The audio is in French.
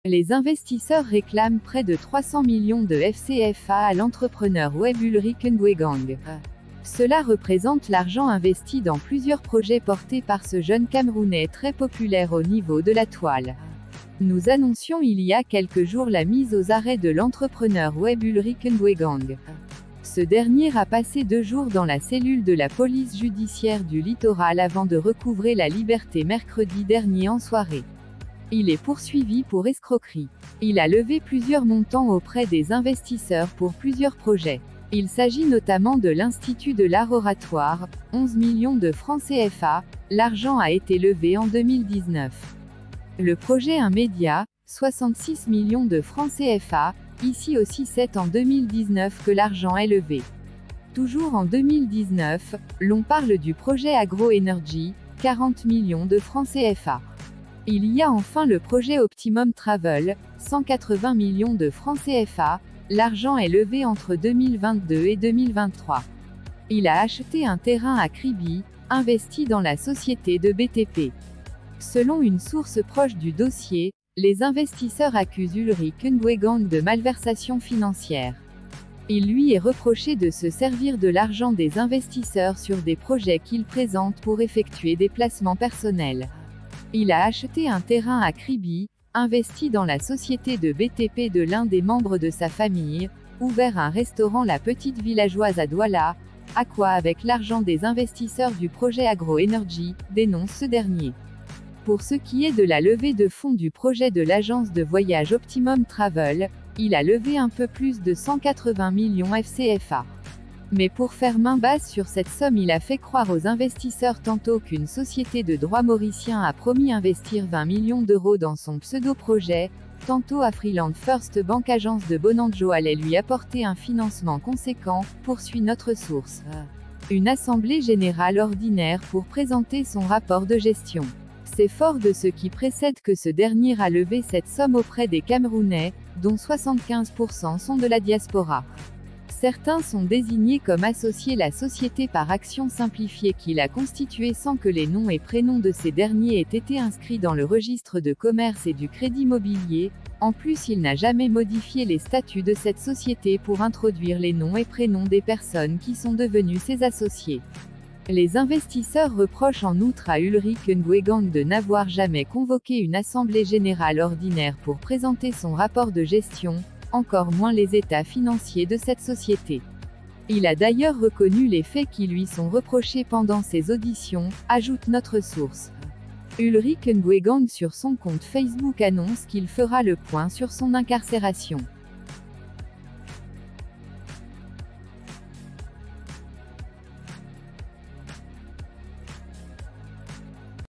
Les investisseurs réclament près de 300 millions de FCFA à l'entrepreneur web Ulrik Ngwegang. Cela représente l'argent investi dans plusieurs projets portés par ce jeune Camerounais très populaire au niveau de la toile. Nous annoncions il y a quelques jours la mise aux arrêts de l'entrepreneur web Ulrik Ngwegang. Ce dernier a passé 2 jours dans la cellule de la police judiciaire du littoral avant de recouvrer la liberté mercredi dernier en soirée. Il est poursuivi pour escroquerie. Il a levé plusieurs montants auprès des investisseurs pour plusieurs projets. Il s'agit notamment de l'Institut de l'Art Oratoire, 11 millions de francs CFA, l'argent a été levé en 2019. Le projet Un Média, 66 millions de francs CFA, ici aussi c'est en 2019 que l'argent est levé. Toujours en 2019, l'on parle du projet AgroEnergy, 40 millions de francs CFA. Il y a enfin le projet Optimum Travel, 180 millions de francs CFA, l'argent est levé entre 2022 et 2023. Il a acheté un terrain à Kribi, investi dans la société de BTP. Selon une source proche du dossier, les investisseurs accusent Ulrik Ngwegang de malversation financière. Il lui est reproché de se servir de l'argent des investisseurs sur des projets qu'il présente pour effectuer des placements personnels. Il a acheté un terrain à Kribi, investi dans la société de BTP de l'un des membres de sa famille, ouvert un restaurant La Petite Villageoise à Douala, à quoi avec l'argent des investisseurs du projet AgroEnergy, dénonce ce dernier. Pour ce qui est de la levée de fonds du projet de l'agence de voyage Optimum Travel, il a levé un peu plus de 180 millions FCFA. Mais pour faire main basse sur cette somme, il a fait croire aux investisseurs tantôt qu'une société de droit mauricien a promis investir 20 millions d'euros dans son pseudo-projet, tantôt Afriland First Bank agence de Bonanjo allait lui apporter un financement conséquent, poursuit notre source. Une assemblée générale ordinaire pour présenter son rapport de gestion. C'est fort de ce qui précède que ce dernier a levé cette somme auprès des Camerounais, dont 75% sont de la diaspora. Certains sont désignés comme associés la société par action simplifiée qu'il a constituée sans que les noms et prénoms de ces derniers aient été inscrits dans le registre de commerce et du crédit mobilier. En plus, il n'a jamais modifié les statuts de cette société pour introduire les noms et prénoms des personnes qui sont devenues ses associés. Les investisseurs reprochent en outre à Ulrik Ngwegang de n'avoir jamais convoqué une assemblée générale ordinaire pour présenter son rapport de gestion, encore moins les états financiers de cette société. Il a d'ailleurs reconnu les faits qui lui sont reprochés pendant ses auditions, ajoute notre source. Ulrik Ngwegang sur son compte Facebook annonce qu'il fera le point sur son incarcération.